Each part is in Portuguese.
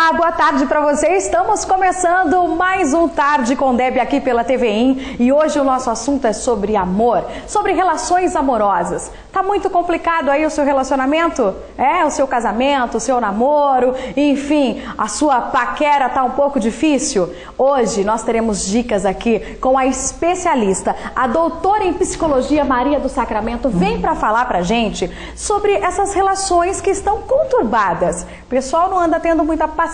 Olá, boa tarde para você. Estamos começando mais um Tarde com Deb aqui pela TVIM e hoje o nosso assunto é sobre amor, sobre relações amorosas. Tá muito complicado aí o seu relacionamento? O seu casamento, o seu namoro, enfim, a sua paquera tá um pouco difícil? Hoje nós teremos dicas aqui com a especialista, a doutora em psicologia Maria do Sacramento, vem para falar pra gente sobre essas relações que estão conturbadas. O pessoal não anda tendo muita paciência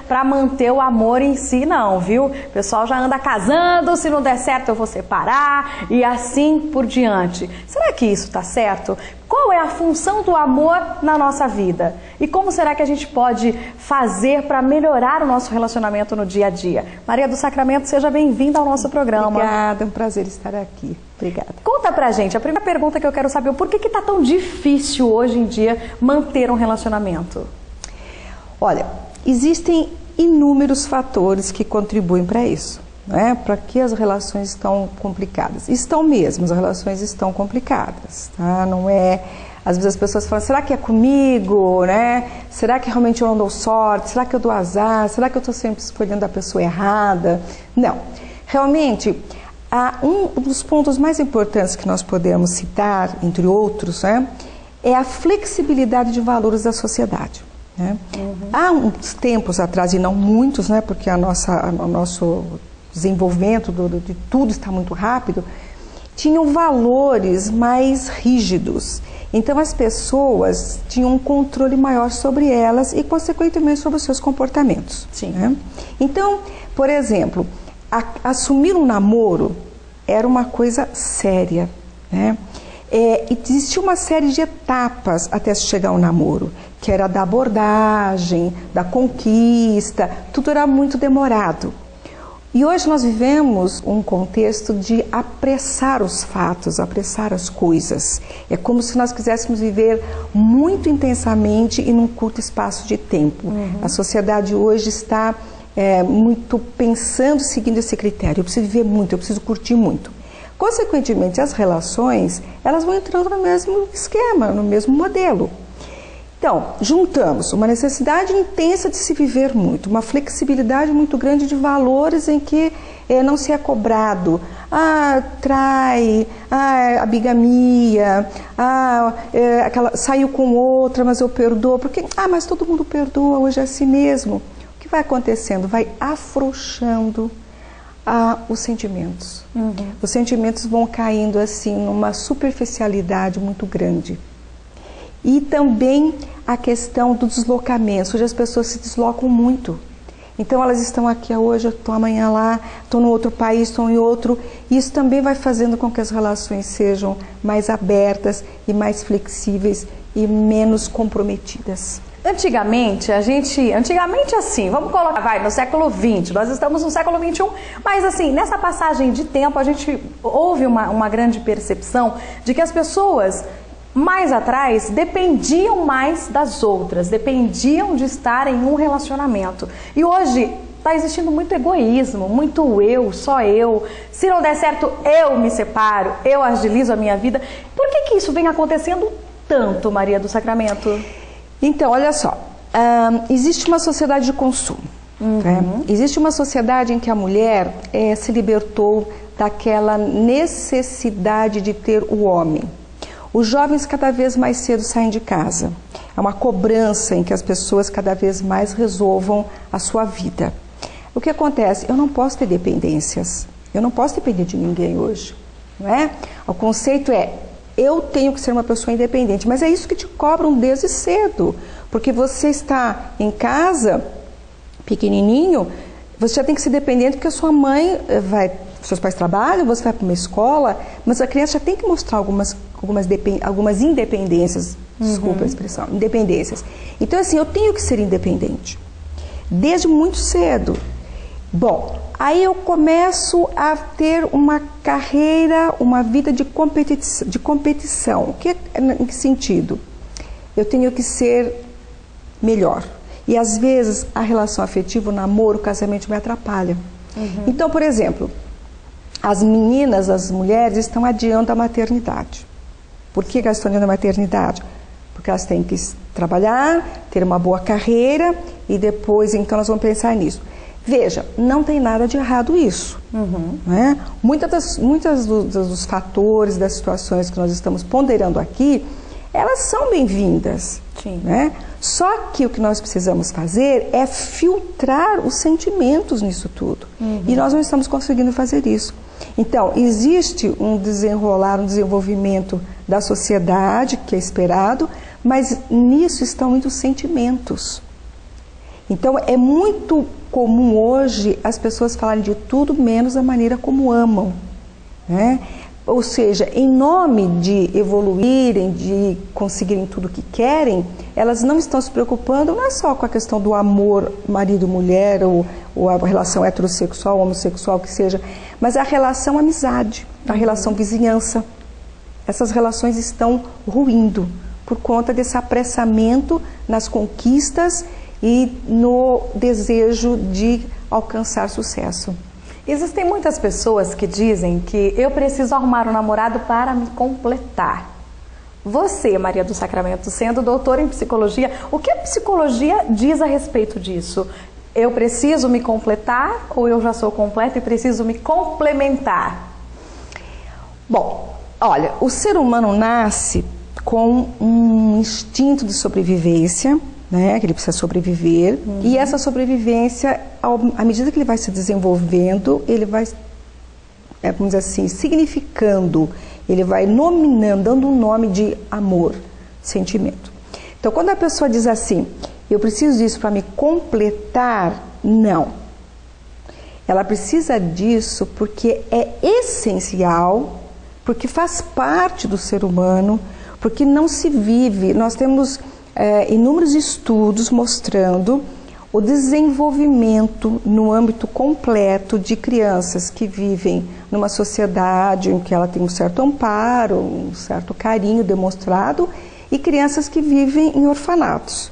para manter o amor em si não, viu? O pessoal já anda casando, se não der certo eu vou separar e assim por diante. Será que isso tá certo? Qual é a função do amor na nossa vida? E como será que a gente pode fazer para melhorar o nosso relacionamento no dia a dia? Maria do Sacramento, seja bem-vinda ao nosso programa. Obrigada, é um prazer estar aqui. Obrigada. Conta pra gente, a primeira pergunta que eu quero saber, por que tá tão difícil hoje em dia manter um relacionamento? Olha, existem inúmeros fatores que contribuem para isso, né? Para que as relações estão complicadas. Estão mesmo, as relações estão complicadas, tá? Não é... Às vezes as pessoas falam, será que é comigo, né? Será que realmente eu não dou sorte? Será que eu dou azar? Será que eu estou sempre escolhendo a pessoa errada? Não. Realmente, um dos pontos mais importantes que nós podemos citar, entre outros, né, é a flexibilidade de valores da sociedade. Né? Há uns tempos atrás, e não muitos, né, porque o nosso desenvolvimento de tudo está muito rápido, tinham valores mais rígidos. Então as pessoas tinham um controle maior sobre elas e, consequentemente, sobre os seus comportamentos. Sim. Né? Então, por exemplo, assumir um namoro era uma coisa séria, né? Existia uma série de etapas até se chegar ao namoro, que era da abordagem, da conquista, tudo era muito demorado. E hoje nós vivemos um contexto de apressar os fatos, apressar as coisas. É como se nós quiséssemos viver muito intensamente e num curto espaço de tempo. A sociedade hoje está muito pensando, seguindo esse critério. Eu preciso viver muito, eu preciso curtir muito. Consequentemente, as relações, elas vão entrando no mesmo esquema, no mesmo modelo. Então, juntamos uma necessidade intensa de se viver muito, uma flexibilidade muito grande de valores em que não se é cobrado. Trai, a bigamia, saiu com outra, mas eu perdoo, porque, mas todo mundo perdoa, hoje é assim mesmo. O que vai acontecendo? Vai afrouxando os sentimentos. Os sentimentos vão caindo assim numa superficialidade muito grande. E também a questão do deslocamento. Hoje as pessoas se deslocam muito. Então elas estão aqui hoje, estão amanhã lá, estão no outro país, estão em outro. Isso também vai fazendo com que as relações sejam mais abertas e mais flexíveis e menos comprometidas. Antigamente assim, vamos colocar, no século XX, nós estamos no século XXI, mas assim, nessa passagem de tempo a gente houve uma grande percepção de que as pessoas mais atrás dependiam mais das outras, dependiam de estar em um relacionamento. E hoje está existindo muito egoísmo, muito só eu. Se não der certo, eu me separo, eu agilizo a minha vida. Por que isso vem acontecendo tanto, Maria do Sacramento? Então, olha só, existe uma sociedade de consumo. Né? Existe uma sociedade em que a mulher se libertou daquela necessidade de ter o homem. Os jovens cada vez mais cedo saem de casa. É uma cobrança em que as pessoas cada vez mais resolvam a sua vida. O que acontece? Eu não posso ter dependências. Eu não posso depender de ninguém hoje. Não é? O conceito eu tenho que ser uma pessoa independente, mas é isso que te cobram desde cedo, porque você está em pequenininho, você já tem que ser dependente porque a sua mãe seus pais trabalham, você vai para uma escola, mas a criança já tem que mostrar algumas independências, desculpa a expressão, independências. Então assim, eu tenho que ser independente, desde muito cedo. Bom, aí eu começo a ter uma carreira, uma vida de competição. Em que sentido? Eu tenho que ser melhor. E às vezes a relação afetiva, o namoro, o casamento me atrapalha. Então, por exemplo, as mulheres estão adiando a maternidade. Por que elas estão adiando a maternidade? porque elas têm que trabalhar, ter uma boa carreira e depois então elas vão pensar nisso. Veja, não tem nada de errado isso. Né? Muitos dos fatores, das situações que nós estamos ponderando aqui, elas são bem-vindas. Né? Só que o que nós precisamos fazer é filtrar os sentimentos nisso tudo. E nós não estamos conseguindo fazer isso. Então, existe um desenvolvimento da sociedade que é esperado, mas nisso estão muitos sentimentos. Então, é muito comum hoje as pessoas falarem de tudo menos a maneira como amam. Né? Ou seja, em nome de evoluírem, de conseguirem tudo o que querem, elas não estão se preocupando não é só com a questão do amor marido-mulher ou a relação heterossexual, homossexual, que seja, mas a relação amizade, a relação vizinhança. Essas relações estão ruindo por conta desse apressamento nas conquistas e no desejo de alcançar sucesso. Existem muitas pessoas que dizem que eu preciso arrumar um namorado para me completar. Você, Maria do Sacramento, sendo doutora em psicologia, o que a psicologia diz a respeito disso? Eu preciso me completar ou eu já sou completa e preciso me complementar? Bom, olha, o ser humano nasce com um instinto de sobrevivência, né, que ele precisa sobreviver, e essa sobrevivência, à medida que ele vai se desenvolvendo, ele vai, vamos dizer assim, significando, ele vai nominando, dando um nome de amor, sentimento. Então, quando a pessoa diz assim, eu preciso disso para me completar, não. Ela precisa disso porque é essencial, porque faz parte do ser humano, porque não se vive, nós temos inúmeros estudos mostrando o desenvolvimento no âmbito completo de crianças que vivem numa sociedade em que ela tem um certo amparo, um certo carinho demonstrado, e crianças que vivem em orfanatos.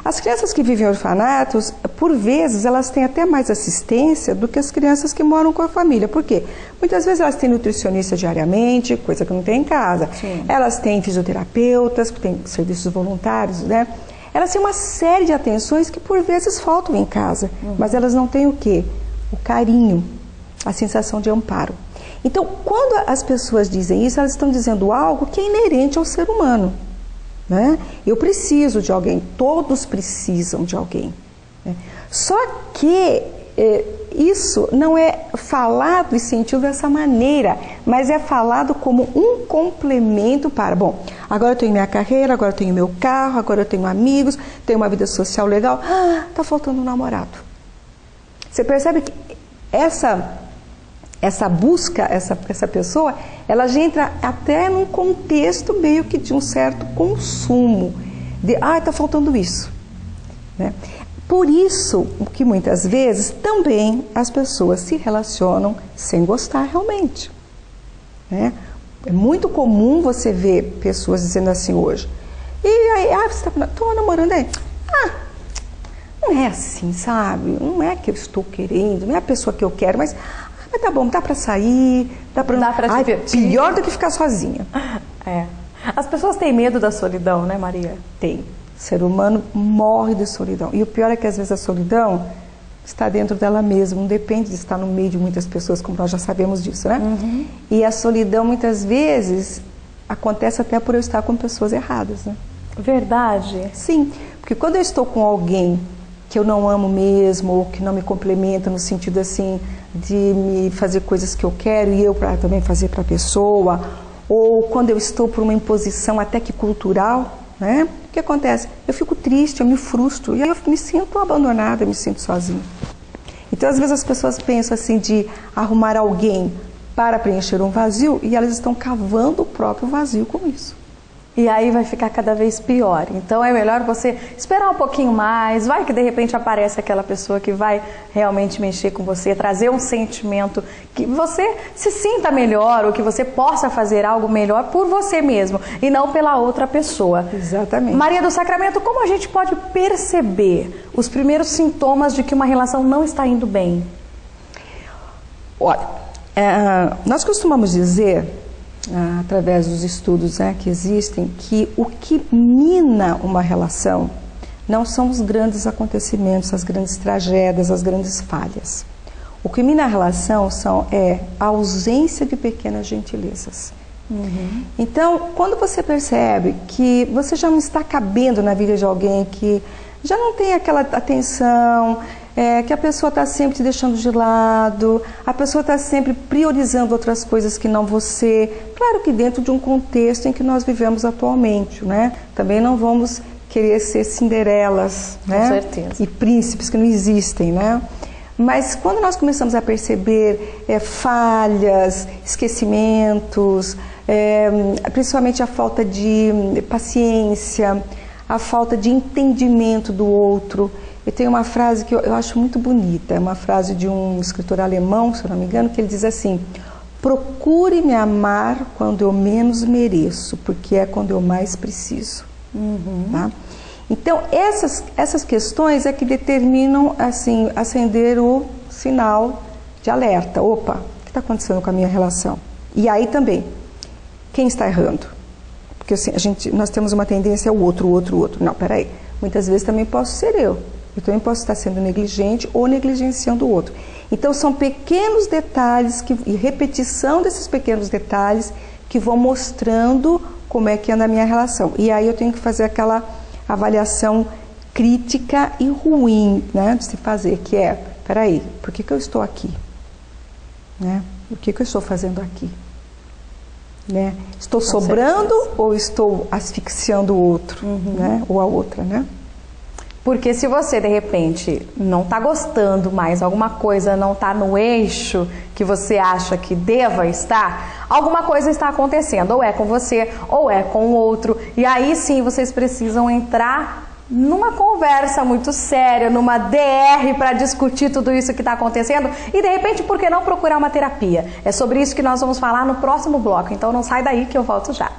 As crianças que vivem em orfanatos, por vezes, elas têm até mais assistência do que as crianças que moram com a família. Por quê? Muitas vezes elas têm nutricionista diariamente, coisa que não tem em casa. Elas têm fisioterapeutas, têm serviços voluntários, né? Elas têm uma série de atenções que por vezes faltam em casa, mas elas não têm o quê? O carinho, a sensação de amparo. Então, quando as pessoas dizem isso, elas estão dizendo algo que é inerente ao ser humano. Né? Eu preciso de alguém, todos precisam de alguém. Né? Só que isso não é falado e sentido dessa maneira, mas é falado como um complemento para, bom, agora eu tenho minha carreira, agora eu tenho meu carro, agora eu tenho amigos, tenho uma vida social legal, tá faltando um namorado. Você percebe que essa busca, essa pessoa, ela já entra até num contexto meio que de um certo consumo, de, tá faltando isso. Né? Por isso que muitas vezes também as pessoas se relacionam sem gostar realmente. Né? É muito comum você ver pessoas dizendo assim hoje, e aí, você estou namorando aí? Não é assim, sabe? Não é que eu estou querendo, não é a pessoa que eu quero, mas tá bom, dá pra sair, dá pra pior do que ficar sozinha. As pessoas têm medo da solidão, né, Maria? Tem. O ser humano morre de solidão. E o pior é que às vezes a solidão está dentro dela mesma, não depende de estar no meio de muitas pessoas, como nós já sabemos disso, né? E a solidão muitas vezes acontece até por eu estar com pessoas erradas, né? Verdade? Sim, porque quando eu estou com alguém que eu não amo mesmo, ou que não me complementa no sentido assim de me fazer coisas que eu quero e eu para também fazer para a pessoa, ou quando eu estou por uma imposição até que cultural, né? O que acontece? Eu fico triste, eu me frustro e aí eu me sinto abandonada, eu me sinto sozinha. Então às vezes as pessoas pensam assim de arrumar alguém para preencher um vazio e elas estão cavando o próprio vazio com isso. E aí vai ficar cada vez pior. Então é melhor você esperar um pouquinho mais, vai que de repente aparece aquela pessoa que vai realmente mexer com você, trazer um sentimento que você se sinta melhor ou que você possa fazer algo melhor por você mesmo e não pela outra pessoa. Exatamente. Maria do Sacramento, como a gente pode perceber os primeiros sintomas de que uma relação não está indo bem? Olha, nós costumamos dizer através dos estudos, né, que existem, que o que mina uma relação não são os grandes acontecimentos, as grandes tragédias, as grandes falhas. O que mina a relação é a ausência de pequenas gentilezas. Então, quando você percebe que você já não está cabendo na vida de alguém, que já não tem aquela atenção, que a pessoa está sempre te deixando de lado, a pessoa está sempre priorizando outras coisas que não você, claro que dentro de um contexto em que nós vivemos atualmente, né? Também não vamos querer ser Cinderelas, né? Com certeza. E príncipes que não existem, né? Mas quando nós começamos a perceber falhas, esquecimentos, principalmente a falta de paciência, a falta de entendimento do outro. Eu tenho uma frase que eu acho muito bonita, é uma frase de um escritor alemão, se eu não me engano, que ele diz assim: procure me amar quando eu menos mereço, porque é quando eu mais preciso. Tá? Então, essas questões é que determinam, assim, acender o sinal de alerta. Opa, o que está acontecendo com a minha relação? E aí também, quem está errando? Porque assim, nós temos uma tendência ao outro. Não, peraí, muitas vezes também posso ser eu. Eu também posso estar sendo negligente ou negligenciando o outro. Então, são pequenos detalhes e repetição desses pequenos detalhes que vão mostrando como é que anda a minha relação. E aí eu tenho que fazer aquela avaliação crítica e ruim, né, de se fazer, que é, peraí, por que eu estou aqui? Né? O que eu estou fazendo aqui? Né? Estou sobrando ou estou asfixiando o outro, né? Ou a outra, né? Porque se você, de repente, não está gostando mais, alguma coisa não está no eixo que você acha que deva estar, alguma coisa está acontecendo, ou é com você, ou é com o outro, e aí sim vocês precisam entrar numa conversa muito séria, numa DR para discutir tudo isso que está acontecendo e de repente, por que não procurar uma terapia? É sobre isso que nós vamos falar no próximo bloco, então não sai daí que eu volto já.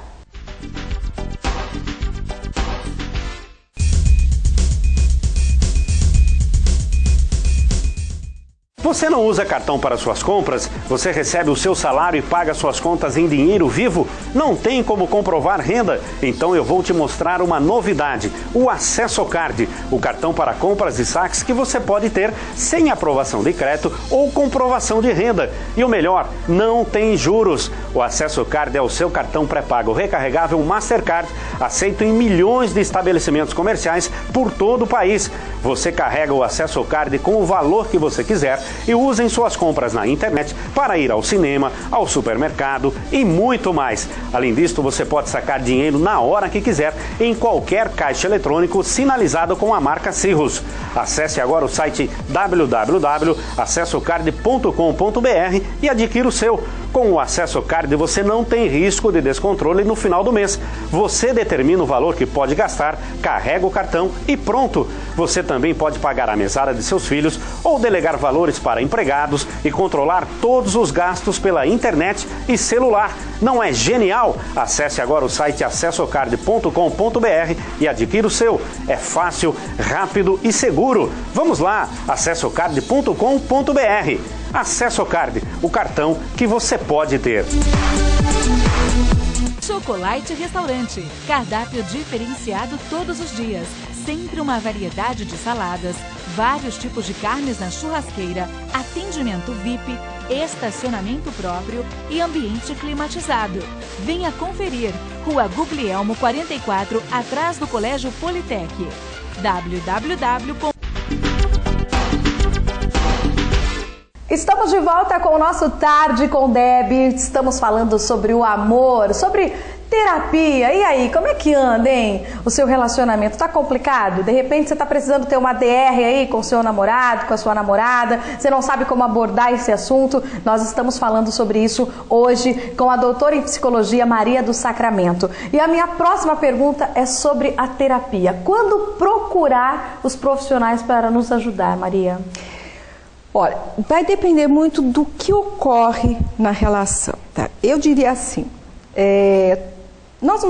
Você não usa cartão para suas compras? Você recebe o seu salário e paga suas contas em dinheiro vivo? Não tem como comprovar renda? Então eu vou te mostrar uma novidade, o Acesso Card, o cartão para compras e saques que você pode ter sem aprovação de crédito ou comprovação de renda. E o melhor, não tem juros. O Acesso Card é o seu cartão pré-pago recarregável Mastercard, aceito em milhões de estabelecimentos comerciais por todo o país. Você carrega o Acesso Card com o valor que você quiser e usa em suas compras na internet para ir ao cinema, ao supermercado e muito mais. Além disso, você pode sacar dinheiro na hora que quiser em qualquer caixa eletrônico sinalizado com a marca Cirrus. Acesse agora o site www.acessocard.com.br e adquira o seu. Com o Acesso Card você não tem risco de descontrole no final do mês. Você determina o valor que pode gastar, carrega o cartão e pronto! Você também pode pagar a mesada de seus filhos ou delegar valores para empregados e controlar todos os gastos pela internet e celular. Não é genial? Acesse agora o site acessocard.com.br e adquira o seu. É fácil, rápido e seguro. Vamos lá, acessocard.com.br. Acesso Card, o cartão que você pode ter. Chocolate Restaurante, cardápio diferenciado todos os dias, sempre uma variedade de saladas, vários tipos de carnes na churrasqueira, atendimento VIP, estacionamento próprio e ambiente climatizado. Venha conferir, Rua Guglielmo 44, atrás do Colégio Politec. Estamos de volta com o nosso Tarde com Deb. Estamos falando sobre o amor, sobre terapia. E aí, como é que anda, hein? O seu relacionamento tá complicado? De repente você tá precisando ter uma DR aí com o seu namorado, com a sua namorada. Você não sabe como abordar esse assunto? Nós estamos falando sobre isso hoje com a doutora em psicologia Maria do Sacramento. E a minha próxima pergunta é sobre a terapia. Quando procurar os profissionais para nos ajudar, Maria? Olha, vai depender muito do que ocorre na relação, tá? Eu diria assim, nós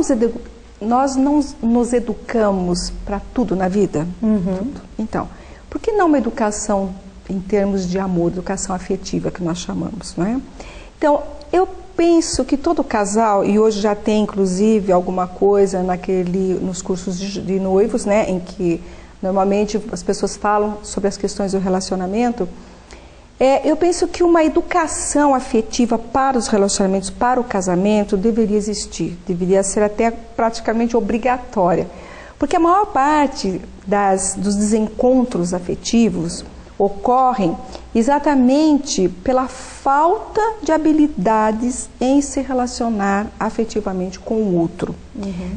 não nos educamos para tudo na vida? Tudo. Então, por que não uma educação em termos de amor, educação afetiva que nós chamamos, não é? Então, eu penso que todo casal, e hoje já tem inclusive alguma coisa nos cursos de noivos, né, em que normalmente as pessoas falam sobre as questões do relacionamento, eu penso que uma educação afetiva para os relacionamentos, para o casamento, deveria existir, deveria ser até praticamente obrigatória. Porque a maior parte dos desencontros afetivos ocorrem exatamente pela falta de habilidades em se relacionar afetivamente com o outro.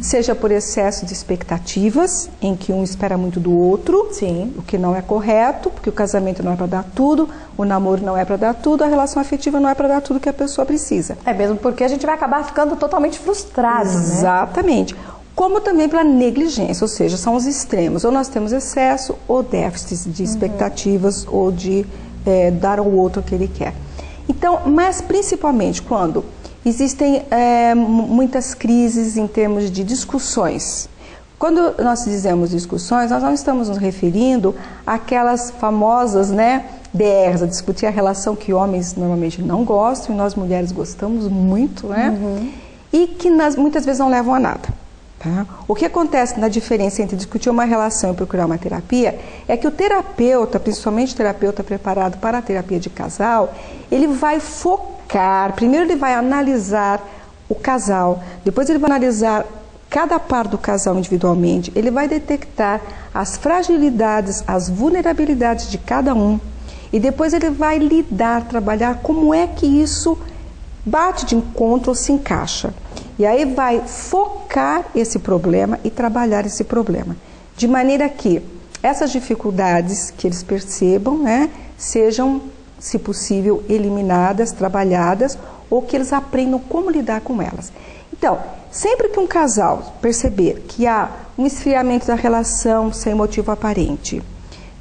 Seja por excesso de expectativas, em que um espera muito do outro, Sim. o que não é correto, porque o casamento não é para dar tudo, o namoro não é para dar tudo, a relação afetiva não é para dar tudo que a pessoa precisa. É mesmo porque a gente vai acabar ficando totalmente frustrado, né? Exatamente. Como também pela negligência, ou seja, são os extremos. Ou nós temos excesso ou déficit de expectativas ou de dar ao outro o que ele quer. Então, mas principalmente quando existem muitas crises em termos de discussões. Quando nós dizemos discussões, nós não estamos nos referindo àquelas famosas, né, DRs, a discutir a relação que homens normalmente não gostam e nós mulheres gostamos muito, né? E que muitas vezes não levam a nada. Tá? O que acontece na diferença entre discutir uma relação e procurar uma terapia é que o terapeuta, principalmente o terapeuta preparado para a terapia de casal, ele vai focar, primeiro ele vai analisar o casal, depois ele vai analisar cada par do casal individualmente, ele vai detectar as fragilidades, as vulnerabilidades de cada um e depois ele vai trabalhar como é que isso bate de encontro ou se encaixa. E aí vai focar esse problema e trabalhar esse problema. De maneira que essas dificuldades que eles percebam, né, sejam, se possível, eliminadas, trabalhadas, ou que eles aprendam como lidar com elas. Então, sempre que um casal perceber que há um esfriamento da relação sem motivo aparente,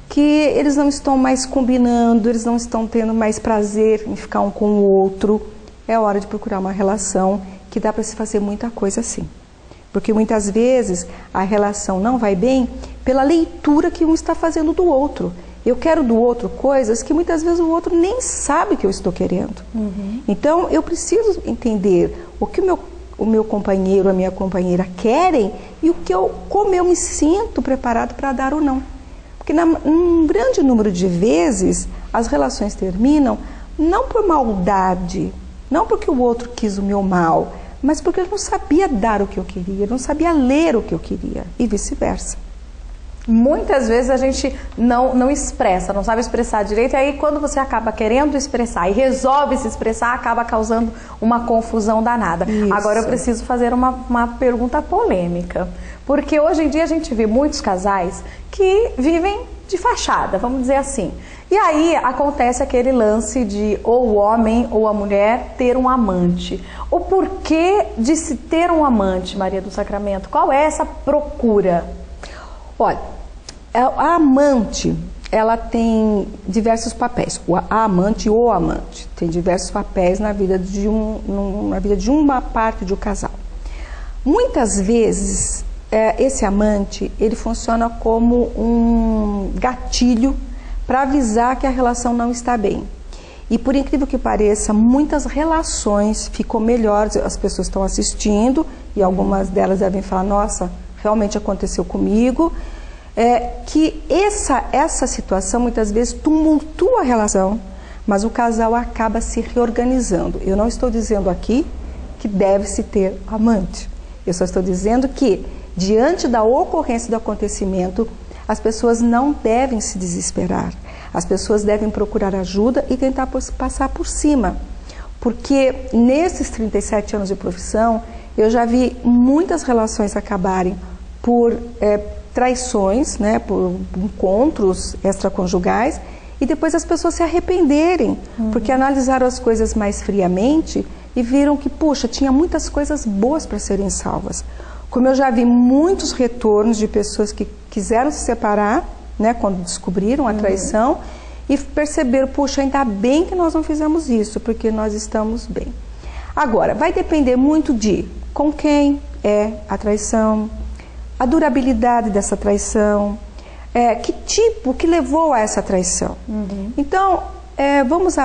que eles não estão mais combinando, eles não estão tendo mais prazer em ficar um com o outro, é hora de procurar uma relação que dá para se fazer muita coisa assim. Porque muitas vezes a relação não vai bem pela leitura que um está fazendo do outro. Eu quero do outro coisas que muitas vezes o outro nem sabe que eu estou querendo. Então eu preciso entender o que o meu companheiro, a minha companheira querem e como eu me sinto preparado para dar ou não. Porque num grande número de vezes as relações terminam não por maldade, não porque o outro quis o meu mal, mas porque ele não sabia dar o que eu queria, ele não sabia ler o que eu queria, e vice-versa. Muitas vezes a gente não expressa, não sabe expressar direito, e aí quando você acaba querendo expressar e resolve se expressar, acaba causando uma confusão danada. Isso. Agora eu preciso fazer uma pergunta polêmica, porque hoje em dia a gente vê muitos casais que vivem de fachada, vamos dizer assim. E aí acontece aquele lance de ou o homem ou a mulher ter um amante. O porquê de se ter um amante, Maria do Sacramento? Qual é essa procura? Olha, a amante, ela tem diversos papéis. A amante ou amante tem diversos papéis na vida de uma parte do casal. Muitas vezes, esse amante, ele funciona como um gatilho para avisar que a relação não está bem. E por incrível que pareça, muitas relações ficam melhores, as pessoas estão assistindo e algumas delas devem falar, nossa, realmente aconteceu comigo, que essa situação muitas vezes tumultua a relação, mas o casal acaba se reorganizando. Eu não estou dizendo aqui que deve-se ter amante, eu só estou dizendo que diante da ocorrência do acontecimento, as pessoas não devem se desesperar, as pessoas devem procurar ajuda e tentar passar por cima, porque nesses 37 anos de profissão, eu já vi muitas relações acabarem por traições, né, por encontros extraconjugais, e depois as pessoas se arrependerem, porque analisaram as coisas mais friamente e viram que, puxa, tinha muitas coisas boas para serem salvas. Como eu já vi muitos retornos de pessoas que quiseram se separar, né, quando descobriram a traição, e perceberam, puxa, ainda bem que nós não fizemos isso, porque nós estamos bem. Agora, vai depender muito de com quem é a traição, a durabilidade dessa traição, o que levou a essa traição. Então, vamos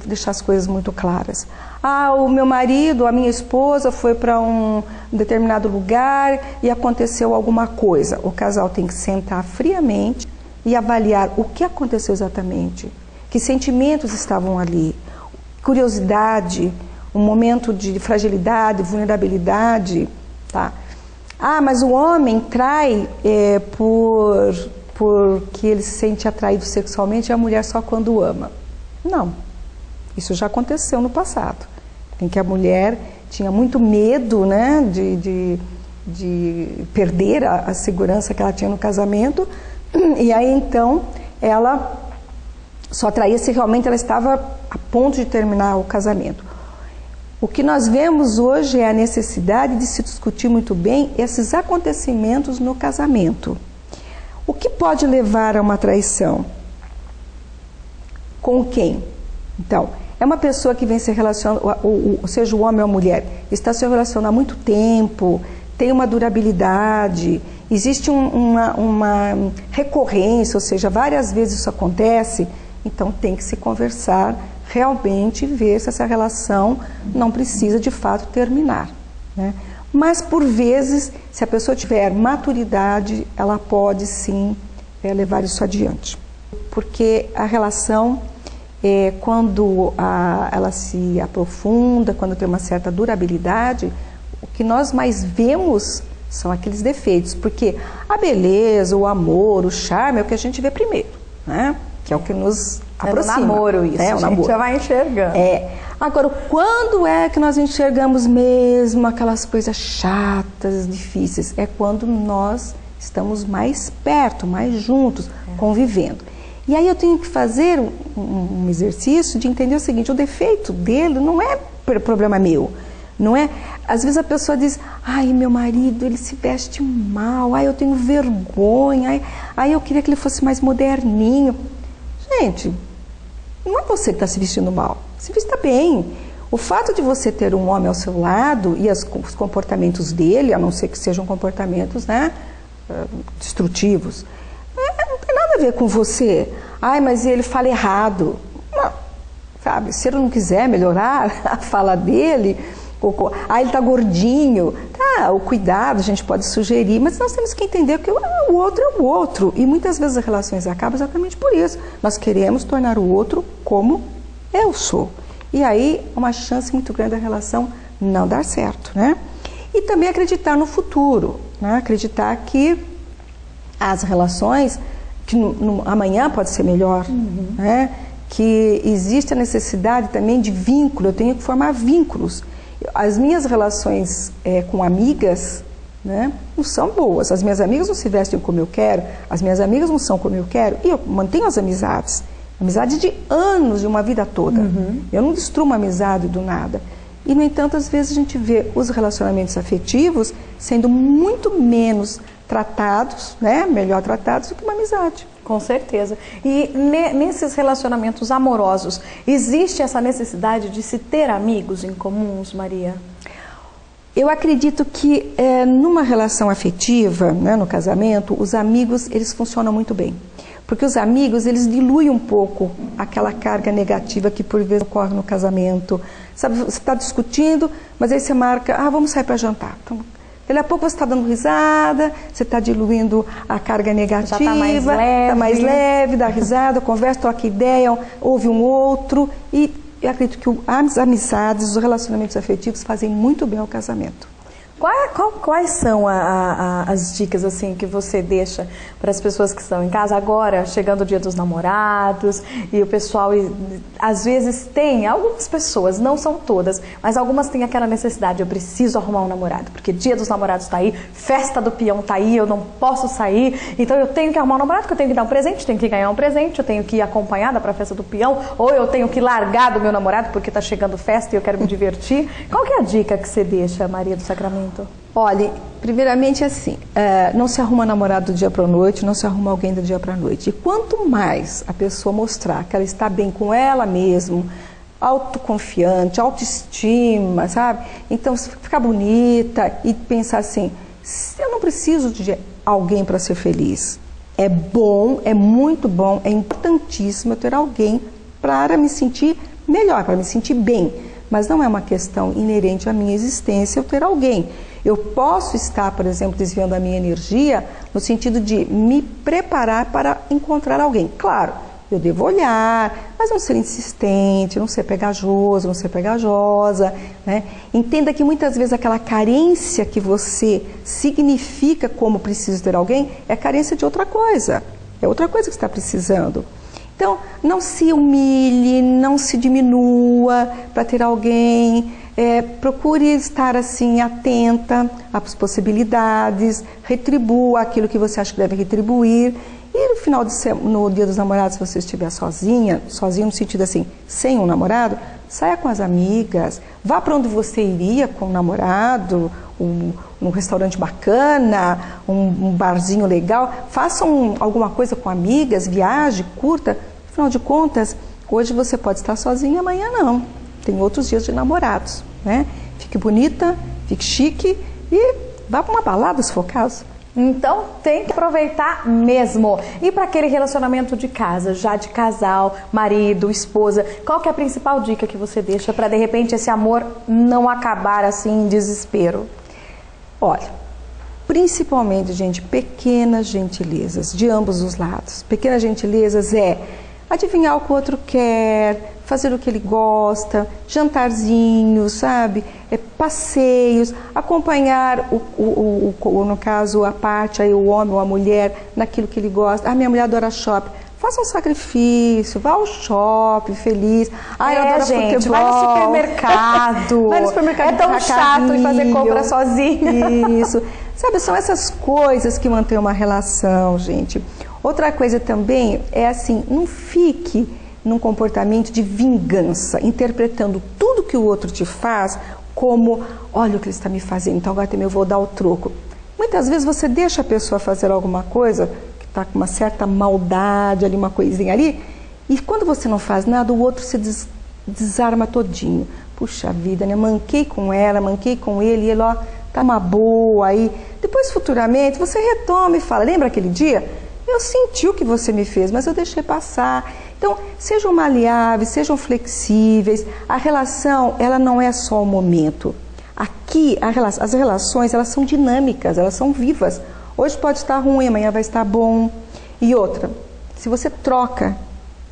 deixar as coisas muito claras. Ah, o meu marido, a minha esposa foi para um determinado lugar e aconteceu alguma coisa. O casal tem que sentar friamente e avaliar o que aconteceu exatamente, que sentimentos estavam ali, curiosidade, um momento de fragilidade, vulnerabilidade, tá? Ah, mas o homem trai porque ele se sente atraído sexualmente e a mulher só quando ama. Não, isso já aconteceu no passado, em que a mulher tinha muito medo, né, de perder a segurança que ela tinha no casamento, e aí então ela só atraía se realmente ela estava a ponto de terminar o casamento. O que nós vemos hoje é a necessidade de se discutir muito bem esses acontecimentos no casamento. O que pode levar a uma traição? Com quem? Então, é uma pessoa que vem se relacionando, seja o homem ou a mulher, está se relacionando há muito tempo, tem uma durabilidade, existe uma recorrência, ou seja, várias vezes isso acontece, então tem que se conversar realmente e ver se essa relação não precisa de fato terminar, né? Mas por vezes, se a pessoa tiver maturidade, ela pode sim levar isso adiante. Porque a relação, quando ela se aprofunda, quando tem uma certa durabilidade, o que nós mais vemos são aqueles defeitos. Porque a beleza, o amor, o charme é o que a gente vê primeiro, né? Que é o que nos aproxima. É o namoro isso, o namoro. Já vai enxergando. Agora, quando é que nós enxergamos mesmo aquelas coisas chatas, difíceis? É quando nós estamos mais perto, mais juntos, convivendo. E aí eu tenho que fazer um exercício de entender o seguinte: o defeito dele não é problema meu, não é? Às vezes a pessoa diz: ai, meu marido, ele se veste mal, ai, eu tenho vergonha, ai, eu queria que ele fosse mais moderninho. Gente, não é você que está se vestindo mal, se vista bem. O fato de você ter um homem ao seu lado e os comportamentos dele, a não ser que sejam comportamentos, né, destrutivos, não tem nada a ver com você. Ai, mas ele fala errado. Não, sabe, se ele não quiser melhorar a fala dele, ele está gordinho, tá, o cuidado a gente pode sugerir, mas nós temos que entender que o outro é o outro, e muitas vezes as relações acabam exatamente por isso. Nós queremos tornar o outro como eu sou, e aí uma chance muito grande da relação não dar certo, né? E também acreditar no futuro, né? Acreditar que as relações, que amanhã pode ser melhor, né? Que existe a necessidade também de vínculo, eu tenho que formar vínculos. As minhas relações com amigas, né, não são boas. As minhas amigas não se vestem como eu quero, as minhas amigas não são como eu quero, e eu mantenho as amizades. Amizades de anos, de uma vida toda. Eu não destruo uma amizade do nada. E, no entanto, às vezes a gente vê os relacionamentos afetivos sendo muito menos tratados, né, melhor tratados do que uma amizade. Com certeza. E nesses relacionamentos amorosos, existe essa necessidade de se ter amigos em comuns, Maria? Eu acredito que numa relação afetiva, né, no casamento, os amigos, eles funcionam muito bem. Porque os amigos, eles diluem um pouco aquela carga negativa que por vezes ocorre no casamento. Sabe, você está discutindo, mas aí você marca, vamos sair para jantar. Então, daqui a pouco você está dando risada, você está diluindo a carga negativa, está mais leve, dá risada, conversa, troca ideia, ouve um outro. E eu acredito que as amizades, os relacionamentos afetivos fazem muito bem ao casamento. Quais são as dicas assim que você deixa para as pessoas que estão em casa agora, chegando o Dia dos Namorados, e o pessoal às vezes tem, algumas pessoas, não são todas, mas algumas têm aquela necessidade: eu preciso arrumar um namorado, porque Dia dos Namorados está aí, festa do peão está aí, eu não posso sair, então eu tenho que arrumar um namorado, porque eu tenho que dar um presente, tenho que ganhar um presente, eu tenho que ir acompanhada para a festa do peão, ou eu tenho que largar do meu namorado porque está chegando festa e eu quero me divertir. Qual que é a dica que você deixa, Maria do Sacramento? Olha, primeiramente assim, não se arruma namorado do dia para a noite, não se arruma alguém do dia para a noite. E quanto mais a pessoa mostrar que ela está bem com ela mesma, autoconfiante, autoestima, sabe? Então, ficar bonita e pensar assim: eu não preciso de alguém para ser feliz. É bom, é muito bom, é importantíssimo eu ter alguém para me sentir melhor, para me sentir bem. mas não é uma questão inerente à minha existência eu ter alguém. Eu posso estar, por exemplo, desviando a minha energia no sentido de me preparar para encontrar alguém. Claro, eu devo olhar, mas não ser insistente, não ser pegajoso, não ser pegajosa, né? Entenda que muitas vezes aquela carência que você significa como preciso ter alguém é carência de outra coisa. É outra coisa que você está precisando. Então, não se humilhe, não se diminua para ter alguém. Procure estar assim atenta às possibilidades, retribua aquilo que você acha que deve retribuir. E no final no dia dos namorados, se você estiver sozinha no sentido assim, sem um namorado, saia com as amigas, vá para onde você iria com um namorado, um restaurante bacana, um barzinho legal, façam alguma coisa com amigas, viaje, curta. Afinal de contas, hoje você pode estar sozinha, amanhã não. Tem outros dias de namorados, né? Fique bonita, fique chique e vá para uma balada, se for o caso. Então tem que aproveitar mesmo. E para aquele relacionamento de casa, já de casal, marido, esposa, qual que é a principal dica que você deixa para de repente esse amor não acabar assim em desespero? Olha, principalmente, gente, pequenas gentilezas de ambos os lados. Pequenas gentilezas é adivinhar o que o outro quer, fazer o que ele gosta, jantarzinhos, sabe? Passeios, acompanhar, no caso, a parte, aí, o homem ou a mulher, naquilo que ele gosta. Ah, minha mulher adora shopping. Faça um sacrifício, vá ao shopping feliz. Ah, eu adoro gente, futebol. vai no supermercado. Vai no supermercado. É tão chato ir fazer compra sozinha. Isso. Sabe, são essas coisas que mantêm uma relação, gente. Outra coisa também é assim, não fique num comportamento de vingança, interpretando tudo que o outro te faz como, olha o que ele está me fazendo, então agora também eu vou dar o troco. Muitas vezes você deixa a pessoa fazer alguma coisa que está com uma certa maldade ali, uma coisinha ali, e quando você não faz nada, o outro se desarma todinho. Puxa vida, né? Manquei com ela, manquei com ele, e ele, ó, tá uma boa aí. Depois, futuramente, você retoma e fala, lembra aquele dia? Eu senti o que você me fez, mas eu deixei passar. Então, sejam maleáveis, sejam flexíveis. A relação, ela não é só o momento. Aqui, as relações, elas são dinâmicas, elas são vivas. Hoje pode estar ruim, amanhã vai estar bom. E outra, se você troca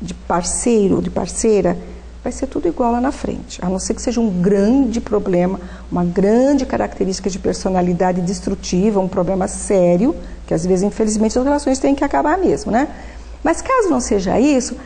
de parceiro ou de parceira, vai ser tudo igual lá na frente. A não ser que seja um grande problema, uma grande característica de personalidade destrutiva, um problema sério, que às vezes, infelizmente, as relações têm que acabar mesmo, né? Mas caso não seja isso,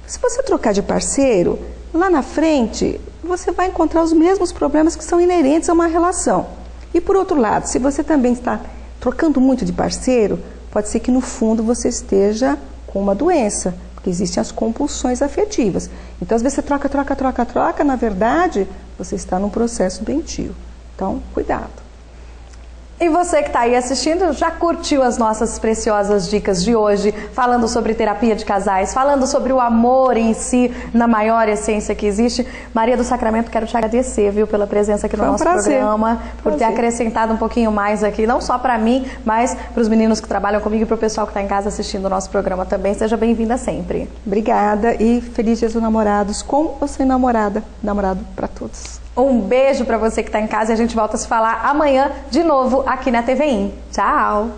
se você trocar de parceiro, lá na frente, você vai encontrar os mesmos problemas que são inerentes a uma relação. E por outro lado, se você também está trocando muito de parceiro, pode ser que no fundo você esteja com uma doença, porque existem as compulsões afetivas. Então, às vezes você troca, na verdade, você está num processo doentio. Então, cuidado. E você que está aí assistindo, já curtiu as nossas preciosas dicas de hoje, falando sobre terapia de casais, falando sobre o amor em si, na maior essência que existe. Maria do Sacramento, quero te agradecer, viu, pela presença aqui no nosso programa, por ter acrescentado um pouquinho mais aqui, não só para mim, mas para os meninos que trabalham comigo e para o pessoal que está em casa assistindo o nosso programa também. Seja bem-vinda sempre. Obrigada e feliz Dia dos Namorados, com ou sem namorada, namorado para todos. Um beijo para você que está em casa e a gente volta a se falar amanhã de novo aqui na TVI. Tchau!